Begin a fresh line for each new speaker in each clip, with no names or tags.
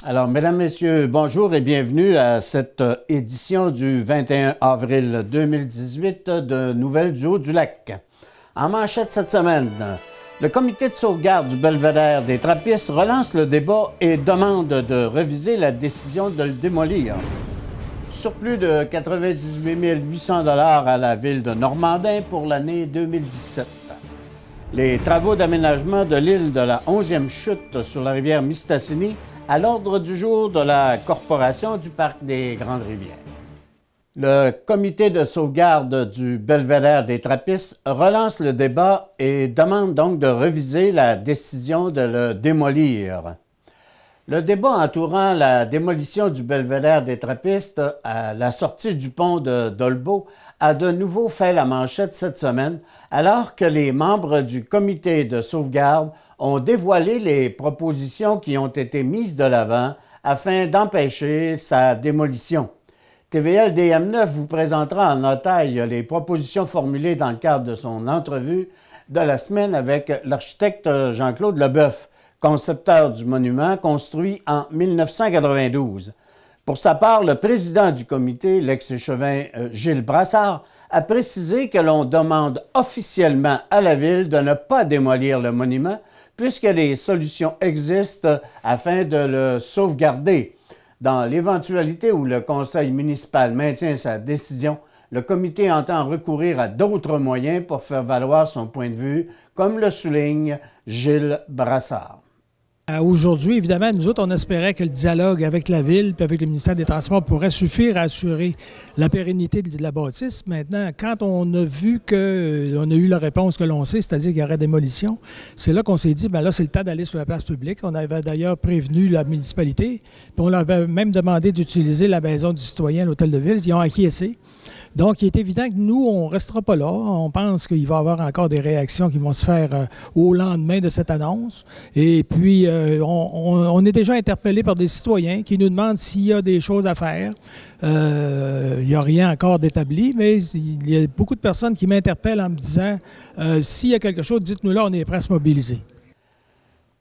Alors, mesdames, messieurs, bonjour et bienvenue à cette édition du 21 avril 2018 de Nouvelles du Haut-du-Lac. En manchette cette semaine, le comité de sauvegarde du belvédère des Trappistes relance le débat et demande de reviser la décision de le démolir. Surplus de 98 800 $ à la ville de Normandin pour l'année 2017. Les travaux d'aménagement de l'île de la 11e chute sur la rivière Mistassini à l'ordre du jour de la Corporation du Parc des Grandes-Rivières. Le comité de sauvegarde du belvédère des Trappistes relance le débat et demande donc de reviser la décision de le démolir. Le débat entourant la démolition du belvédère des Trappistes à la sortie du pont de Dolbeau a de nouveau fait la manchette cette semaine, alors que les membres du comité de sauvegarde ont dévoilé les propositions qui ont été mises de l'avant afin d'empêcher sa démolition. TVL DM9 vous présentera en détail les propositions formulées dans le cadre de son entrevue de la semaine avec l'architecte Jean-Claude Leboeuf, concepteur du monument construit en 1992. Pour sa part, le président du comité, l'ex-échevin Gilles Brassard, a précisé que l'on demande officiellement à la ville de ne pas démolir le monument puisque des solutions existent afin de le sauvegarder. Dans l'éventualité où le conseil municipal maintient sa décision, le comité entend recourir à d'autres moyens pour faire valoir son point de vue, comme le souligne Gilles Brassard.
Aujourd'hui, évidemment, nous autres, on espérait que le dialogue avec la Ville et avec le ministère des Transports pourrait suffire à assurer la pérennité de la bâtisse. Maintenant, quand on a vu qu'on a eu la réponse que l'on sait, c'est-à-dire qu'il y aurait démolition, c'est là qu'on s'est dit, bien là, c'est le temps d'aller sur la place publique. On avait d'ailleurs prévenu la municipalité, puis on leur avait même demandé d'utiliser la maison du citoyen, l'hôtel de ville. Ils ont acquiescé. Donc, il est évident que nous, on ne restera pas là. On pense qu'il va y avoir encore des réactions qui vont se faire au lendemain de cette annonce. Et puis, on est déjà interpellé par des citoyens qui nous demandent s'il y a des choses à faire. Il n'y a rien encore d'établi, mais il y a beaucoup de personnes qui m'interpellent en me disant s'il y a quelque chose, dites-nous là, on est prêt à se mobiliser.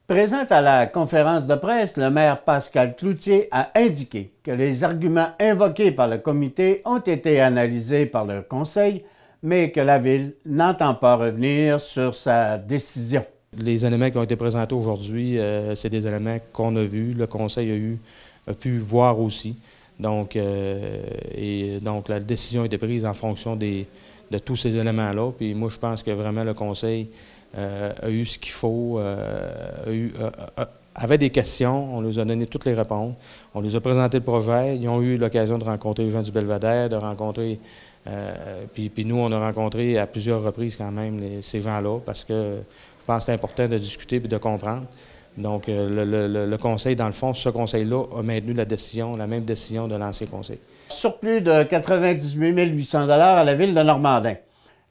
Présent à la conférence de presse, le maire Pascal Cloutier a indiqué que les arguments invoqués par le comité ont été analysés par le conseil, mais que la ville n'entend pas revenir sur sa décision.
Les éléments qui ont été présentés aujourd'hui, c'est des éléments qu'on a vus, le conseil a pu voir aussi. Donc, la décision a été prise en fonction de tous ces éléments-là. Puis moi, je pense que vraiment le conseil a eu ce qu'il faut, avait des questions, on leur a donné toutes les réponses, on les a présenté le projet, ils ont eu l'occasion de rencontrer les gens du belvédère, de rencontrer, puis nous on a rencontré à plusieurs reprises quand même ces gens-là, parce que je pense que c'est important de discuter et de comprendre. Donc le conseil, dans le fond, ce conseil-là a maintenu la même décision de l'ancien conseil.
Surplus de 98 800 $ à la ville de Normandin.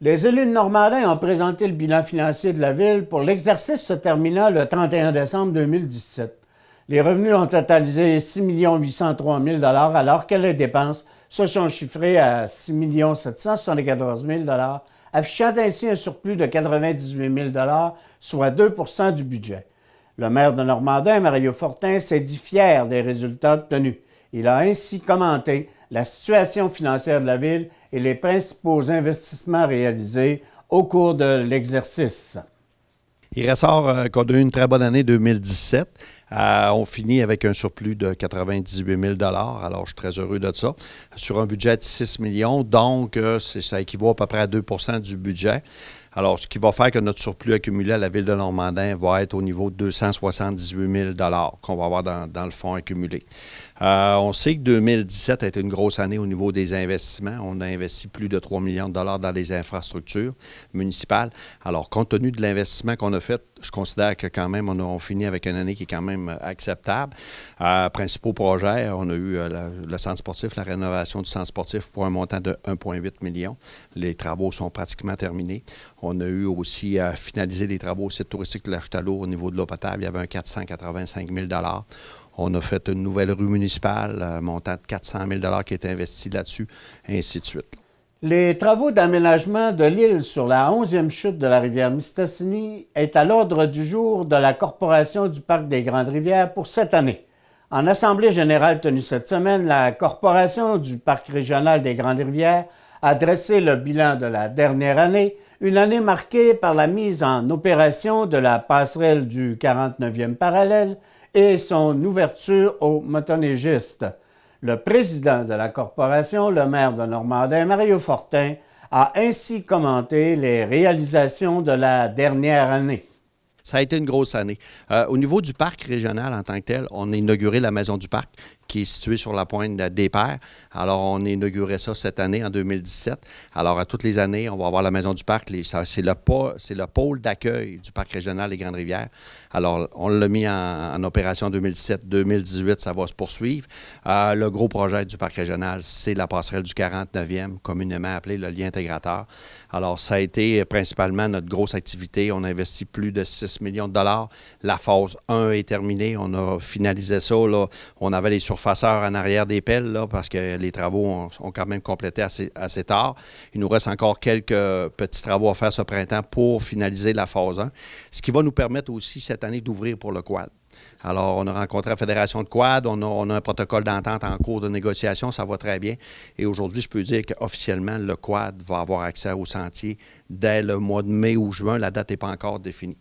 Les élus de Normandin ont présenté le bilan financier de la ville pour l'exercice se terminant le 31 décembre 2017. Les revenus ont totalisé 6 803 000 $ alors que les dépenses se sont chiffrées à 6 774 000 $, affichant ainsi un surplus de 98 000 $, soit 2 % du budget. Le maire de Normandin, Mario Fortin, s'est dit fier des résultats obtenus. Il a ainsi commenté la situation financière de la ville et les principaux investissements réalisés au cours de l'exercice.
Il ressort qu'on a eu une très bonne année 2017. On finit avec un surplus de 98 000 $. Alors, je suis très heureux de ça. Sur un budget de 6 millions, donc ça équivaut à peu près à 2 % du budget. Alors, ce qui va faire que notre surplus accumulé à la ville de Normandin va être au niveau de 278 000 $ qu'on va avoir dans le fonds accumulé. On sait que 2017 a été une grosse année au niveau des investissements. On a investi plus de 3 millions de dollars dans les infrastructures municipales. Alors, compte tenu de l'investissement qu'on a fait, je considère que quand même, on finit avec une année qui est quand même acceptable. Principaux projets, on a eu le centre sportif, la rénovation du centre sportif pour un montant de 1,8 million. Les travaux sont pratiquement terminés. On a eu aussi à finaliser les travaux au site touristique de la Chute à l'eau au niveau de l'eau potable. Il y avait un 485 000 $. On a fait une nouvelle rue municipale, montant de 400 000 $ qui est investi là-dessus, et ainsi de suite.
Les travaux d'aménagement de l'île sur la 11e chute de la rivière Mistassini est à l'ordre du jour de la Corporation du Parc des Grandes-Rivières pour cette année. En assemblée générale tenue cette semaine, la Corporation du Parc régional des Grandes-Rivières a dressé le bilan de la dernière année, une année marquée par la mise en opération de la passerelle du 49e parallèle et son ouverture aux motoneigistes. Le président de la Corporation, le maire de Normandin, Mario Fortin, a ainsi commenté les réalisations de la dernière année.
Ça a été une grosse année. Au niveau du parc régional en tant que tel, on a inauguré la Maison du Parc qui est située sur la pointe des Pères. Alors, on a inauguré ça cette année, en 2017. Alors, à toutes les années, on va avoir la Maison du Parc. C'est le pôle d'accueil du Parc régional des Grandes-Rivières. Alors, on l'a mis en opération en 2017. 2018, ça va se poursuivre. Le gros projet du Parc régional, c'est la passerelle du 49e, communément appelée le lien intégrateur. Alors, ça a été principalement notre grosse activité. On a investi plus de 6 millions de dollars. La phase 1 est terminée. On a finalisé ça. Là. On avait les surfaceurs en arrière des pelles là, parce que les travaux ont quand même complété assez tard. Il nous reste encore quelques petits travaux à faire ce printemps pour finaliser la phase 1, ce qui va nous permettre aussi cette année d'ouvrir pour le quad. Alors, on a rencontré la Fédération de quad, on a un protocole d'entente en cours de négociation, ça va très bien. Et aujourd'hui, je peux dire qu'officiellement, le quad va avoir accès au sentier dès le mois de mai ou juin. La date n'est pas encore définie.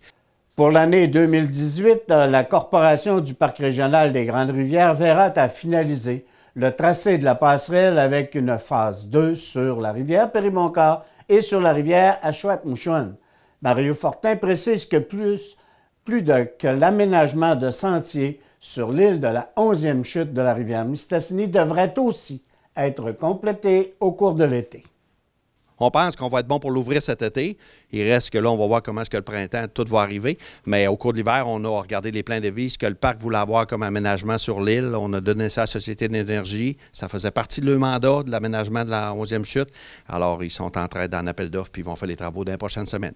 Pour l'année 2018, la Corporation du Parc régional des Grandes-Rivières verra à finaliser le tracé de la passerelle avec une phase 2 sur la rivière Périmoncard et sur la rivière Achouat-Mouchouane. Mario Fortin précise que plus que l'aménagement de sentiers sur l'île de la 11e chute de la rivière Mistassini devrait aussi être complété au cours de l'été.
On pense qu'on va être bon pour l'ouvrir cet été. Il reste que là, on va voir comment est-ce que le printemps, tout va arriver. Mais au cours de l'hiver, on a regardé les plans de vie, ce que le parc voulait avoir comme aménagement sur l'île. On a donné ça à la Société d'énergie. Ça faisait partie de leur mandat, de l'aménagement de la 11e chute. Alors, ils sont en train d'en appel d'offres, puis ils vont faire les travaux dans les prochaines semaines.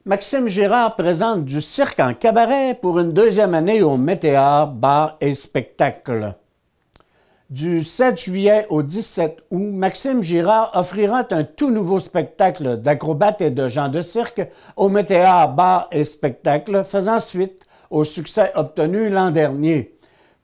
Maxime Girard présente du cirque en cabaret pour une deuxième année au Météor, bar et spectacle. Du 7 juillet au 17 août, Maxime Girard offrira un tout nouveau spectacle d'acrobates et de gens de cirque au Météor bar et spectacle, faisant suite au succès obtenu l'an dernier.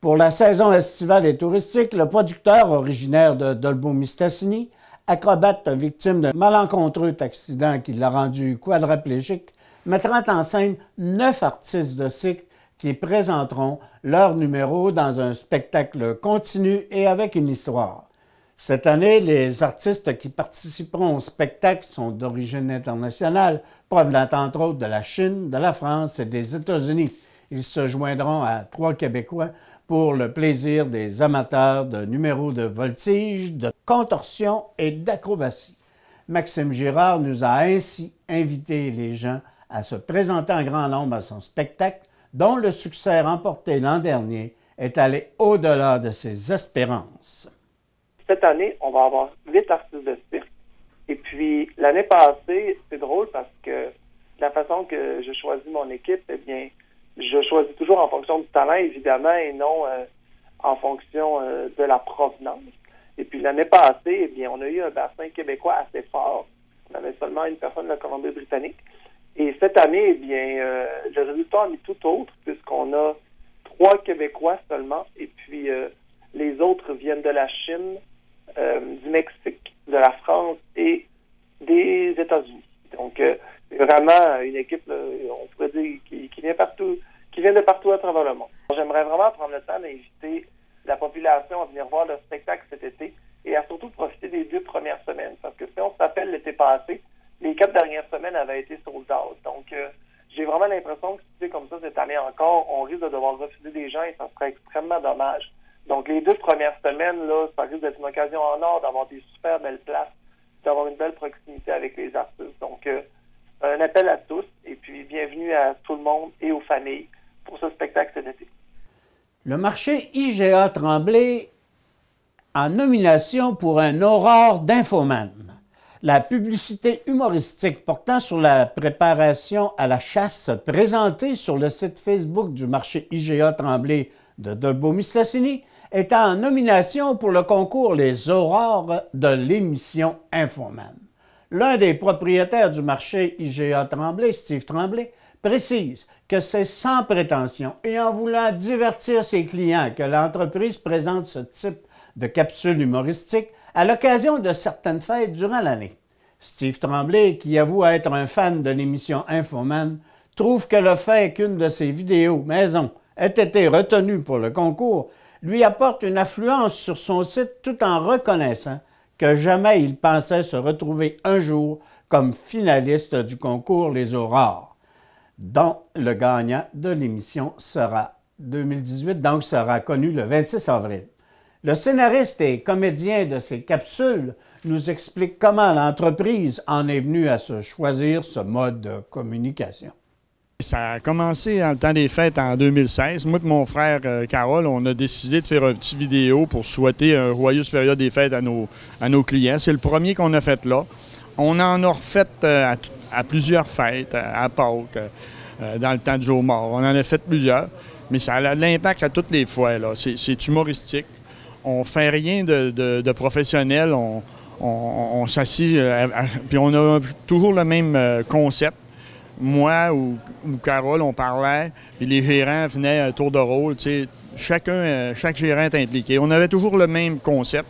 Pour la saison estivale et touristique, le producteur originaire de Dolbeau-Mistassini, acrobate victime d'un malencontreux accident qui l'a rendu quadraplégique, mettra en scène 9 artistes de cirque qui présenteront leur numéro dans un spectacle continu et avec une histoire. Cette année, les artistes qui participeront au spectacle sont d'origine internationale, provenant entre autres de la Chine, de la France et des États-Unis. Ils se joindront à 3 Québécois pour le plaisir des amateurs de numéros de voltige, de contorsion et d'acrobatie. Maxime Girard nous a ainsi invité les gens à se présenter en grand nombre à son spectacle, dont le succès remporté l'an dernier est allé au-delà de ses espérances.
Cette année, on va avoir 8 artistes de cirque. Et puis, l'année passée, c'est drôle parce que la façon que je choisis mon équipe, eh bien, je choisis toujours en fonction du talent, évidemment, et non en fonction de la provenance. Et puis, l'année passée, eh bien, on a eu un bassin québécois assez fort. On avait seulement une personne de la Colombie-Britannique. Et cette année, eh bien, le résultat en est tout autre, puisqu'on a 3 Québécois seulement, et puis les autres viennent de la Chine, du Mexique, de la France et des États-Unis. Donc, c'est vraiment une équipe, on pourrait dire, qui vient partout, qui vient de partout à travers le monde. J'aimerais vraiment prendre le temps d'inviter la population à venir voir le spectacle cet été et à surtout profiter des 2 premières semaines, parce que si on se rappelle l'été passé, les 4 dernières semaines avaient été sold out. Donc, j'ai vraiment l'impression que si c'est comme ça cette année encore, on risque de devoir refuser des gens et ça serait extrêmement dommage. Donc, les 2 premières semaines, là, ça risque d'être une occasion en or d'avoir des super belles places, d'avoir une belle proximité avec les artistes. Donc, un appel à tous et puis bienvenue à tout le monde et aux familles pour ce spectacle cet été.
Le marché IGA Tremblay en nomination pour un Aurore d'Infoman. La publicité humoristique portant sur la préparation à la chasse présentée sur le site Facebook du marché IGA Tremblay de Dolbeau-Mistassini est en nomination pour le concours Les Aurores de l'émission Infoman. L'un des propriétaires du marché IGA Tremblay, Steve Tremblay, précise que c'est sans prétention et en voulant divertir ses clients que l'entreprise présente ce type de capsule humoristique à l'occasion de certaines fêtes durant l'année. Steve Tremblay, qui avoue être un fan de l'émission Infoman, trouve que le fait qu'une de ses vidéos maison ait été retenue pour le concours lui apporte une affluence sur son site tout en reconnaissant que jamais il pensait se retrouver un jour comme finaliste du concours Les Aurores, dont le gagnant de l'émission sera 2018, donc sera connu le 26 avril. Le scénariste et comédien de ces capsules nous explique comment l'entreprise en est venue à se choisir ce mode de communication.
Ça a commencé dans le temps des fêtes en 2016. Moi et mon frère Carole, on a décidé de faire une petite vidéo pour souhaiter une joyeuse période des fêtes à nos clients. C'est le premier qu'on a fait là. On en a refait à plusieurs fêtes, à Pâques, dans le temps de Joe Mort. On en a fait plusieurs, mais ça a de l'impact à toutes les fois. C'est humoristique. On fait rien de professionnel. On s'assied, puis on a toujours le même concept. Moi ou Carole, on parlait, puis les gérants venaient à tour de rôle. Chaque gérant est impliqué. On avait toujours le même concept.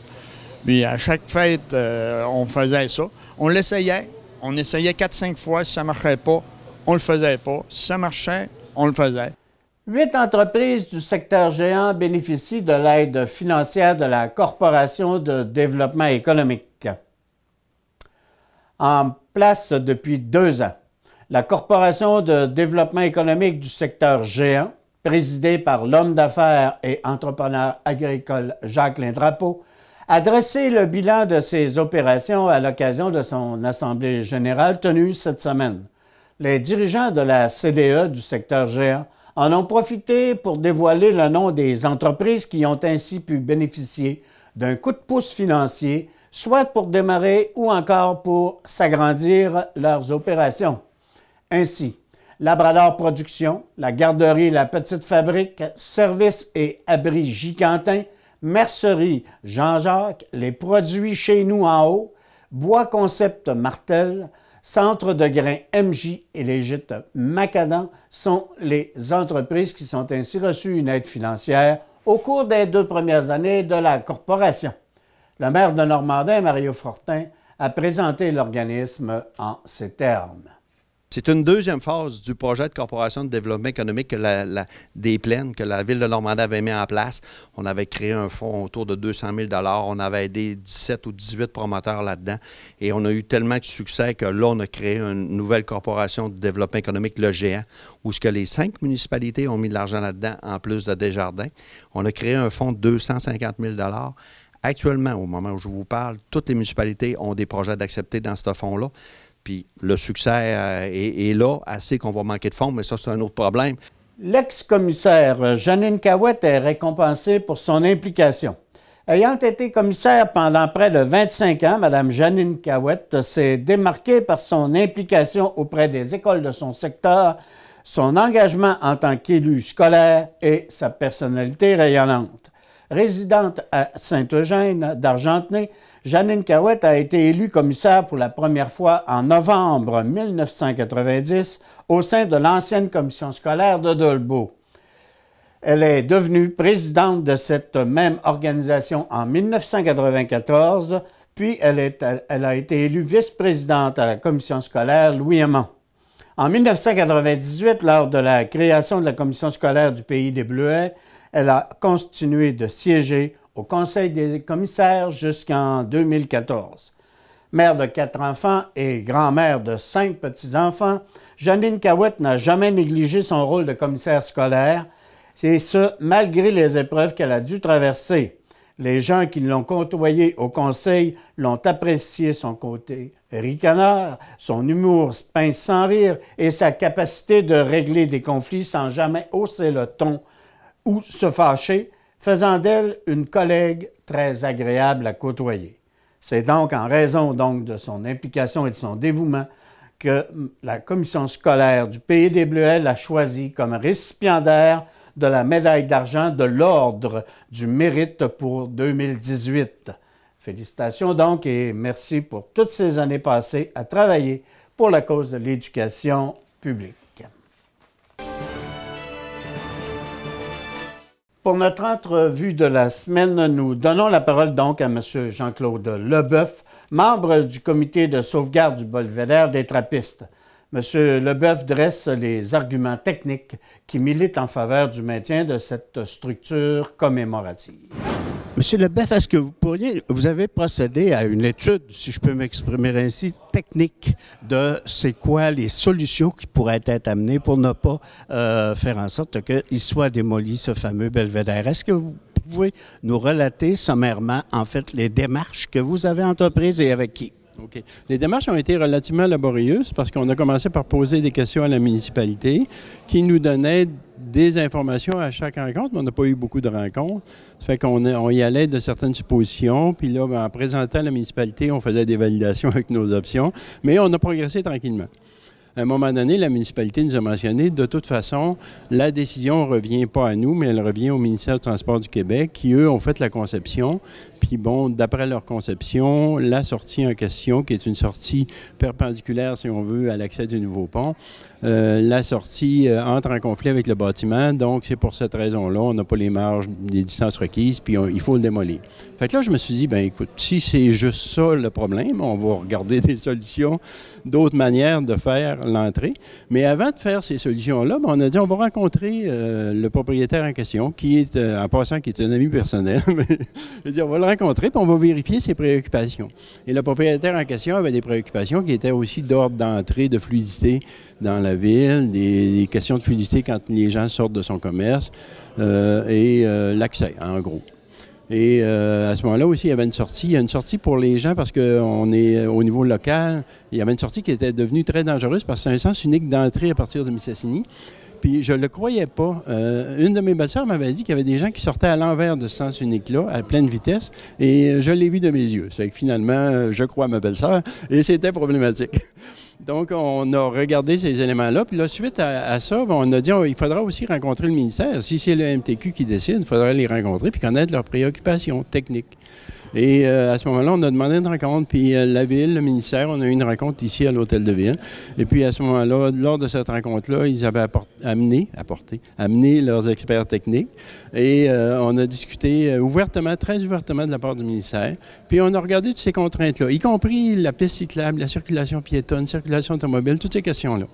Puis à chaque fête, on faisait ça. On l'essayait. On essayait 4-5 fois. Si ça ne marchait pas, on le faisait pas. Si ça marchait, on le faisait.
8 entreprises du secteur géant bénéficient de l'aide financière de la Corporation de développement économique. En place depuis 2 ans, la Corporation de développement économique du secteur géant, présidée par l'homme d'affaires et entrepreneur agricole Jacques Lindrapeau, a dressé le bilan de ses opérations à l'occasion de son assemblée générale tenue cette semaine. Les dirigeants de la CDE du secteur géant en ont profité pour dévoiler le nom des entreprises qui ont ainsi pu bénéficier d'un coup de pouce financier, soit pour démarrer ou encore pour s'agrandir leurs opérations. Ainsi, Labrador Productions, la garderie La Petite Fabrique, Services et Abris Gigantin, Mercerie Jean-Jacques, les produits Chez nous en haut, Bois Concept Martel, Centre de grains MJ et les gîtes Macadam sont les entreprises qui sont ainsi reçues une aide financière au cours des 2 premières années de la corporation. Le maire de Normandin, Mario Fortin, a présenté l'organisme en ces termes.
C'est une deuxième phase du projet de Corporation de développement économique des Plaines que la Ville de Normandin avait mis en place. On avait créé un fonds autour de 200 000 $. On avait aidé 17 ou 18 promoteurs là-dedans. Et on a eu tellement de succès que là, on a créé une nouvelle Corporation de développement économique, le géant, où ce que les 5 municipalités ont mis de l'argent là-dedans, en plus de Desjardins. On a créé un fonds de 250 000 $. Actuellement, au moment où je vous parle, toutes les municipalités ont des projets d'accepter dans ce fonds-là. Puis le succès est là, assez qu'on va manquer de fonds, mais ça, c'est un autre problème.
L'ex-commissaire Janine Cahouette est récompensée pour son implication. Ayant été commissaire pendant près de 25 ans, Mme Janine Cahouette s'est démarquée par son implication auprès des écoles de son secteur, son engagement en tant qu'élue scolaire et sa personnalité rayonnante. Résidente à Saint-Eugène d'Argentenay, Janine Cahouette a été élue commissaire pour la première fois en novembre 1990 au sein de l'ancienne commission scolaire de Dolbeau. Elle est devenue présidente de cette même organisation en 1994, puis elle a été élue vice-présidente à la commission scolaire Louis-Aymon. En 1998, lors de la création de la commission scolaire du Pays des Bleuets, elle a continué de siéger au Conseil des commissaires jusqu'en 2014. Mère de 4 enfants et grand-mère de 5 petits-enfants, Janine Cahouette n'a jamais négligé son rôle de commissaire scolaire, et ce, malgré les épreuves qu'elle a dû traverser. Les gens qui l'ont côtoyée au Conseil l'ont apprécié son côté ricaneur, son humour pince sans rire et sa capacité de régler des conflits sans jamais hausser le ton ou se fâcher, faisant d'elle une collègue très agréable à côtoyer. C'est donc en raison de son implication et de son dévouement que la commission scolaire du Pays des Bleuets l'a choisie comme récipiendaire de la médaille d'argent de l'Ordre du Mérite pour 2018. Félicitations donc et merci pour toutes ces années passées à travailler pour la cause de l'éducation publique. Pour notre entrevue de la semaine, nous donnons la parole donc à M. Jean-Claude Leboeuf, membre du comité de sauvegarde du belvédère des Trappistes. M. Leboeuf dresse les arguments techniques qui militent en faveur du maintien de cette structure commémorative. M. Leboeuf, est-ce que vous avez procédé à une étude, si je peux m'exprimer ainsi, technique de c'est quoi les solutions qui pourraient être amenées pour ne pas faire en sorte qu'il soit démoli, ce fameux belvédère? Est-ce que vous pouvez nous relater sommairement, en fait, les démarches que vous avez entreprises et avec qui?
OK. Les démarches ont été relativement laborieuses parce qu'on a commencé par poser des questions à la municipalité qui nous donnait des informations à chaque rencontre, mais on n'a pas eu beaucoup de rencontres. Ça fait qu'on y allait de certaines suppositions, puis là, en présentant à la municipalité, on faisait des validations avec nos options, mais on a progressé tranquillement. À un moment donné, la municipalité nous a mentionné, de toute façon, la décision ne revient pas à nous, mais elle revient au ministère du Transport du Québec, qui, eux, ont fait la conception. Puis bon, d'après leur conception, la sortie en question, qui est une sortie perpendiculaire, si on veut, à l'accès du nouveau pont, la sortie entre en conflit avec le bâtiment. Donc, c'est pour cette raison-là, on n'a pas les marges, les distances requises, puis il faut le démolir. Fait que là, je me suis dit, bien écoute, si c'est juste ça le problème, on va regarder des solutions, d'autres manières de faire l'entrée. Mais avant de faire ces solutions-là, on a dit, on va rencontrer le propriétaire en question, qui est, en passant, qui est un ami personnel. Je veux dire, on va le rencontrer, puis on va vérifier ses préoccupations. Et le propriétaire en question avait des préoccupations qui étaient aussi d'ordre d'entrée, de fluidité dans la ville, des questions de fluidité quand les gens sortent de son commerce et l'accès, en gros. Et à ce moment-là aussi, il y avait une sortie. Il y a une sortie pour les gens parce qu'on est au niveau local. Il y avait une sortie qui était devenue très dangereuse parce que c'est un sens unique d'entrée à partir de Mistassini. Puis je ne le croyais pas. Une de mes belles-sœurs m'avait dit qu'il y avait des gens qui sortaient à l'envers de ce sens unique-là, à pleine vitesse, et je l'ai vu de mes yeux. C'est que finalement, je crois à ma belle-sœur, et c'était problématique. Donc, on a regardé ces éléments-là, puis là, suite à ça, on a dit il faudra aussi rencontrer le ministère. Si c'est le MTQ qui décide, il faudra les rencontrer puis connaître leurs préoccupations techniques. Et à ce moment-là, on a demandé une rencontre, puis la Ville, le ministère, on a eu une rencontre ici à l'Hôtel de Ville. Et puis à ce moment-là, lors de cette rencontre-là, ils avaient amené leurs experts techniques. Et on a discuté ouvertement, très ouvertement de la part du ministère. Puis on a regardé toutes ces contraintes-là, y compris la piste cyclable, la circulation piétonne, circulation automobile, toutes ces questions-là.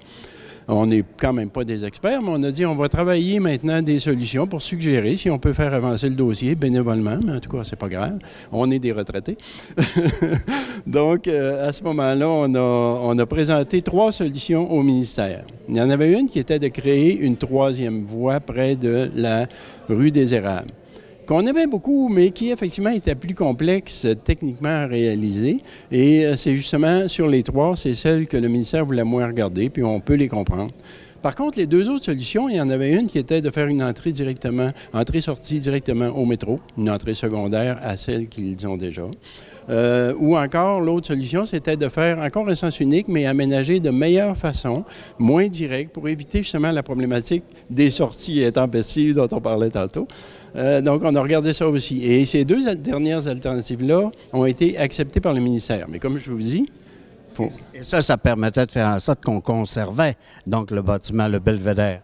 On n'est quand même pas des experts, mais on a dit on va travailler maintenant des solutions pour suggérer si on peut faire avancer le dossier bénévolement, mais en tout cas, c'est pas grave. On est des retraités. Donc, à ce moment-là, on a présenté 3 solutions au ministère. Il y en avait une qui était de créer une 3e voie près de la rue des Érables, qu'on aimait beaucoup, mais qui effectivement était plus complexe techniquement à réaliser. Et c'est justement sur les 3, c'est celle que le ministère voulait moins regarder, puis on peut les comprendre. Par contre, les 2 autres solutions, il y en avait une qui était de faire une entrée-sortie directement au métro, une entrée secondaire à celle qu'ils ont déjà. Ou encore, l'autre solution, c'était de faire encore un sens unique, mais aménager de meilleure façon, moins direct, pour éviter justement la problématique des sorties intempestives dont on parlait tantôt. Donc, on a regardé ça aussi. Et ces 2 dernières alternatives-là ont été acceptées par le ministère. Mais comme je vous dis,
et ça permettait de faire en sorte qu'on conservait donc le bâtiment, le belvédère.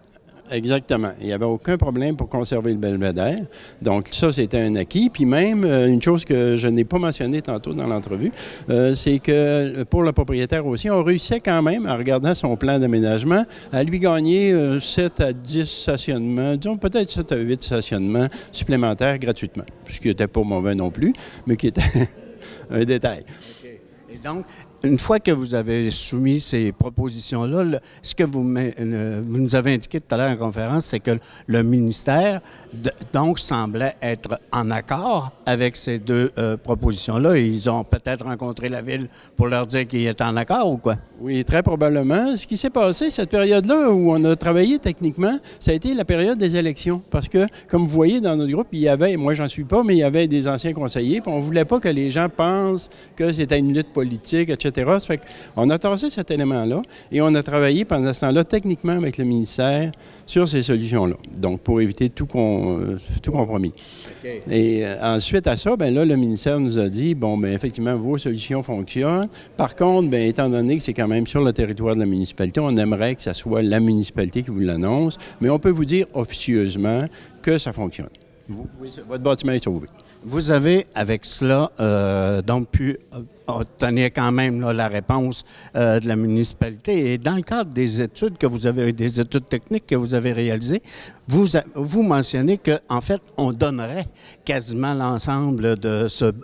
Exactement. Il n'y avait aucun problème pour conserver le belvédère. Donc, ça, c'était un acquis. Puis même, une chose que je n'ai pas mentionnée tantôt dans l'entrevue, c'est que pour le propriétaire aussi, on réussissait quand même, en regardant son plan d'aménagement, à lui gagner 7 à 10 stationnements, disons peut-être 7 à 8 stationnements supplémentaires gratuitement, ce qui n'était pas mauvais non plus, mais qui était un détail.
Okay. Et donc, une fois que vous avez soumis ces propositions-là, ce que vous nous avez indiqué tout à l'heure en conférence, c'est que le ministère, donc, semblait être en accord avec ces 2 propositions-là. Ils ont peut-être rencontré la Ville pour leur dire qu'ils étaient en accord ou quoi?
Oui, très probablement. Ce qui s'est passé, cette période-là où on a travaillé techniquement, ça a été la période des élections. Parce que, comme vous voyez dans notre groupe, il y avait, moi j'en suis pas, mais il y avait des anciens conseillers, puis on ne voulait pas que les gens pensent que c'était une lutte politique, etc. Ça fait qu'on a tassé cet élément-là et on a travaillé pendant ce temps-là techniquement avec le ministère sur ces solutions-là. Donc, pour éviter tout compromis. Okay. Et ensuite à ça, bien là, le ministère nous a dit, bon, bien effectivement, vos solutions fonctionnent. Par contre, bien, étant donné que c'est quand même sur le territoire de la municipalité, on aimerait que ce soit la municipalité qui vous l'annonce, mais on peut vous dire officieusement que ça fonctionne. Votre bâtiment est sauvé.
Vous avez, avec cela, donc pu obtenir quand même là, la réponse de la municipalité. Et dans le cadre des études que vous avez, des études techniques que vous avez réalisées, vous mentionnez qu'en fait, on donnerait quasiment l'ensemble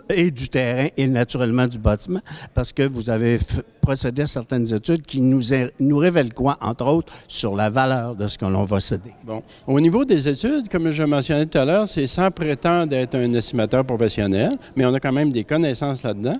et du terrain et naturellement du bâtiment, parce que vous avez procédé à certaines études qui nous révèlent quoi, entre autres, sur la valeur de ce que l'on va céder.
Bon. Au niveau des études, comme je mentionnais tout à l'heure, c'est sans prétendre être un estimateur professionnel, mais on a quand même des connaissances là-dedans.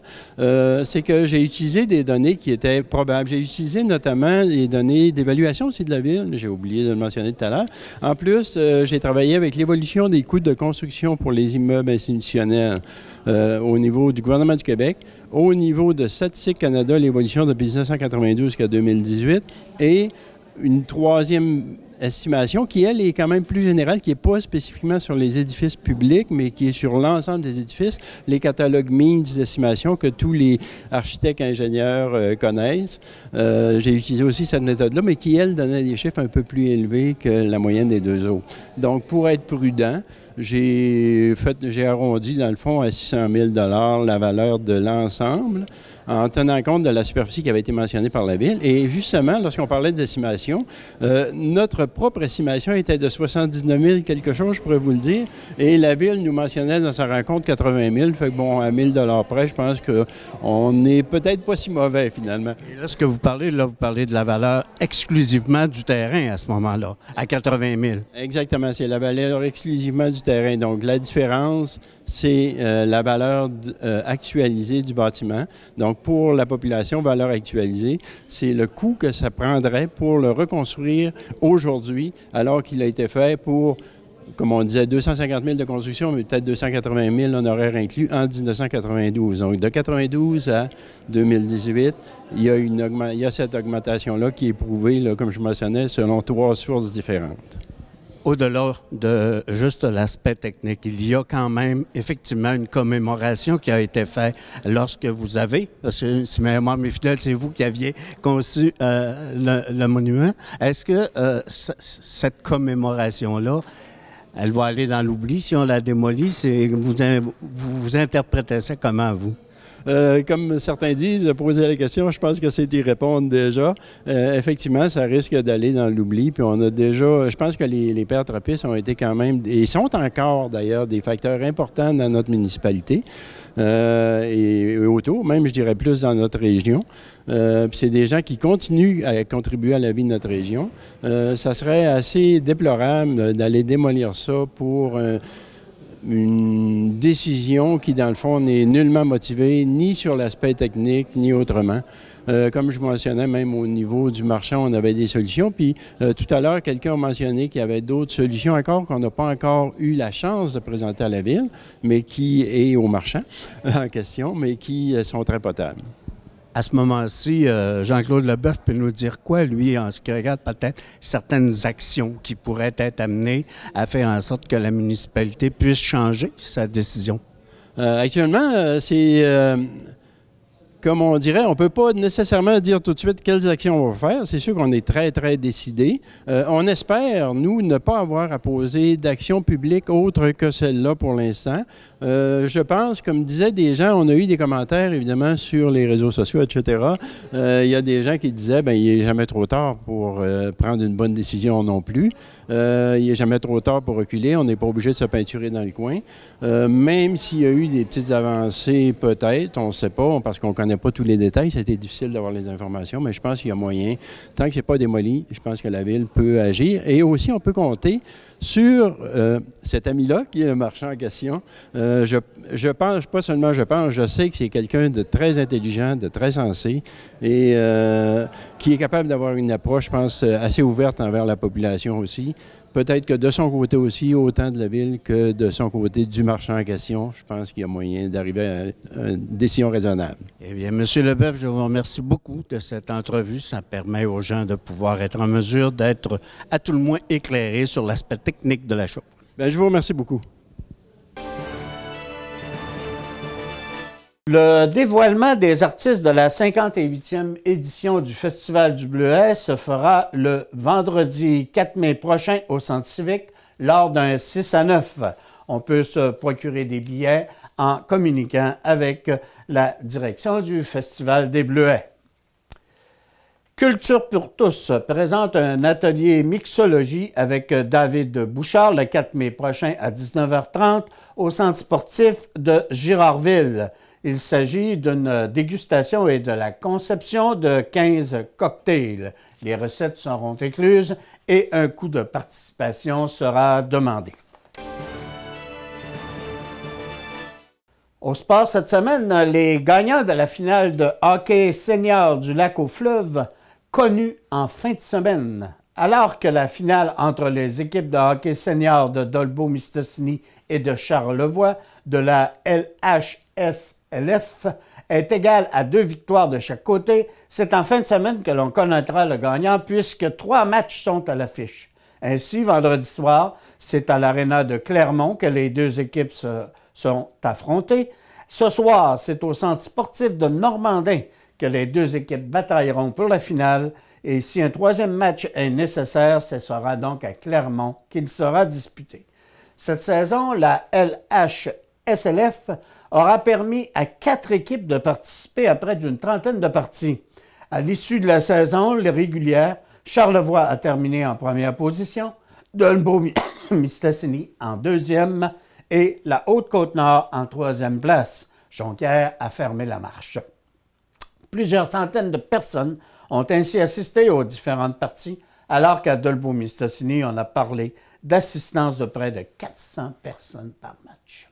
C'est que j'ai utilisé des données qui étaient probables. J'ai utilisé notamment les données d'évaluation aussi de la ville. J'ai oublié de le mentionner tout à l'heure. En plus, j'ai travaillé avec l'évolution des coûts de construction pour les immeubles institutionnels au niveau du gouvernement du Québec, au niveau de Statistique Canada, l'évolution depuis 1992 jusqu'à 2018, et une troisième estimation qui, elle, est quand même plus générale, qui n'est pas spécifiquement sur les édifices publics, mais qui est sur l'ensemble des édifices, les catalogues Means d'estimation que tous les architectes et ingénieurs connaissent. J'ai utilisé aussi cette méthode-là, mais qui, elle, donnait des chiffres un peu plus élevés que la moyenne des deux autres. Donc, pour être prudent, j'ai arrondi, dans le fond, à 600 000 $ la valeur de l'ensemble, en tenant compte de la superficie qui avait été mentionnée par la Ville. Et justement, lorsqu'on parlait d'estimation, notre propre estimation était de 79 000 quelque chose, je pourrais vous le dire, et la Ville nous mentionnait dans sa rencontre 80 000. Fait que bon, à 1 000 $ près, je pense qu'on n'est peut-être pas si mauvais, finalement.
Et là, ce que vous parlez de la valeur exclusivement du terrain à ce moment-là, à 80 000.
Exactement, c'est la valeur exclusivement du terrain. Donc, la différence, c'est la valeur actualisée du bâtiment. Donc, pour la population, valeur actualisée, c'est le coût que ça prendrait pour le reconstruire aujourd'hui, alors qu'il a été fait pour, comme on disait, 250 000 de construction, mais peut-être 280 000 honoraires inclus en 1992. Donc, de 92 à 2018, il y a cette augmentation-là qui est prouvée, là, comme je mentionnais, selon 3 sources différentes.
Au-delà de juste l'aspect technique, il y a quand même effectivement une commémoration qui a été faite lorsque vous avez, parce que si ma mémoire m'est fidèle, c'est vous qui aviez conçu le monument. Est-ce que cette commémoration-là, elle va aller dans l'oubli si on la démolit? Vous interprétez ça comment, vous?
Comme certains disent, poser la question, je pense que c'est y répondre déjà. Effectivement, ça risque d'aller dans l'oubli. Puis on a déjà, je pense que les pères trappistes ont été quand même, et sont encore d'ailleurs, des facteurs importants dans notre municipalité et autour, même je dirais plus dans notre région. Puis c'est des gens qui continuent à contribuer à la vie de notre région. Ça serait assez déplorable d'aller démolir ça pour une décision qui, dans le fond, n'est nullement motivée ni sur l'aspect technique, ni autrement. Comme je mentionnais, même au niveau du marchand, on avait des solutions. Puis tout à l'heure, quelqu'un a mentionné qu'il y avait d'autres solutions encore qu'on n'a pas encore eu la chance de présenter à la Ville, mais qui est au marchand en question, mais qui sont très potables.
À ce moment-ci, Jean-Claude Leboeuf peut nous dire quoi, lui, en ce qui regarde peut-être certaines actions qui pourraient être amenées à faire en sorte que la municipalité puisse changer sa décision?
Actuellement, c'est... Comme on dirait, on ne peut pas nécessairement dire tout de suite quelles actions on va faire. C'est sûr qu'on est très, très décidé. On espère, nous, ne pas avoir à poser d'actions publiques autres que celle-là pour l'instant. Je pense, comme disaient des gens, on a eu des commentaires, évidemment, sur les réseaux sociaux, etc. Il y a des gens qui disaient, bien, il n'est jamais trop tard pour prendre une bonne décision non plus. Il n'est jamais trop tard pour reculer. On n'est pas obligé de se peinturer dans le coin. Même s'il y a eu des petites avancées, peut-être, on ne sait pas, parce qu'on ne connaît pas tous les détails. Ça a été difficile d'avoir les informations, mais je pense qu'il y a moyen. Tant que ce n'est pas démoli, je pense que la Ville peut agir. Et aussi, on peut compter sur cet ami-là, qui est le marchand en question. Je pense, pas seulement je pense, je sais que c'est quelqu'un de très intelligent, de très sensé et qui est capable d'avoir une approche, je pense, assez ouverte envers la population aussi. Peut-être que de son côté aussi, autant de la Ville que de son côté du marchand en question, je pense qu'il y a moyen d'arriver à une décision raisonnable.
Eh bien, M. Leboeuf, je vous remercie beaucoup de cette entrevue. Ça permet aux gens de pouvoir être en mesure d'être à tout le moins éclairés sur l'aspect technique de la chose.
Bien, je vous remercie beaucoup.
Le dévoilement des artistes de la 58e édition du Festival du Bleuet se fera le vendredi 4 mai prochain au Centre civique lors d'un 6 à 9. On peut se procurer des billets en communiquant avec la direction du Festival des Bleuets. Culture pour tous présente un atelier mixologie avec David Bouchard le 4 mai prochain à 19h30 au centre sportif de Girardville. Il s'agit d'une dégustation et de la conception de 15 cocktails. Les recettes seront incluses et un coût de participation sera demandé. Au sport cette semaine, les gagnants de la finale de hockey senior du Lac-aux-Fleuves connue en fin de semaine. Alors que la finale entre les équipes de hockey senior de Dolbeau-Mistassini et de Charlevoix de la LHSLF est égale à 2 victoires de chaque côté, c'est en fin de semaine que l'on connaîtra le gagnant puisque 3 matchs sont à l'affiche. Ainsi, vendredi soir, c'est à l'Aréna de Clermont que les 2 équipes seront affrontées. Ce soir, c'est au centre sportif de Normandin que les 2 équipes batailleront pour la finale et si un 3e match est nécessaire, ce sera donc à Clermont qu'il sera disputé. Cette saison, la LHSLF aura permis à 4 équipes de participer à près d'une trentaine de parties. À l'issue de la saison régulière, Charlevoix a terminé en première position, Dolbeau-Mistassini en 2e et la Haute-Côte-Nord en 3e place. Jonquière a fermé la marche. Plusieurs centaines de personnes ont ainsi assisté aux différentes parties, alors qu'à Dolbeau-Mistassini, on a parlé d'assistance de près de 400 personnes par match.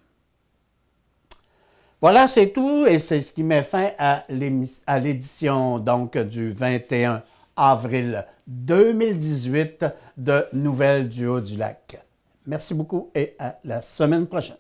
Voilà, c'est tout et c'est ce qui met fin à l'édition donc du 21 avril 2018 de Nouvelles du Haut-du-Lac. Merci beaucoup et à la semaine prochaine.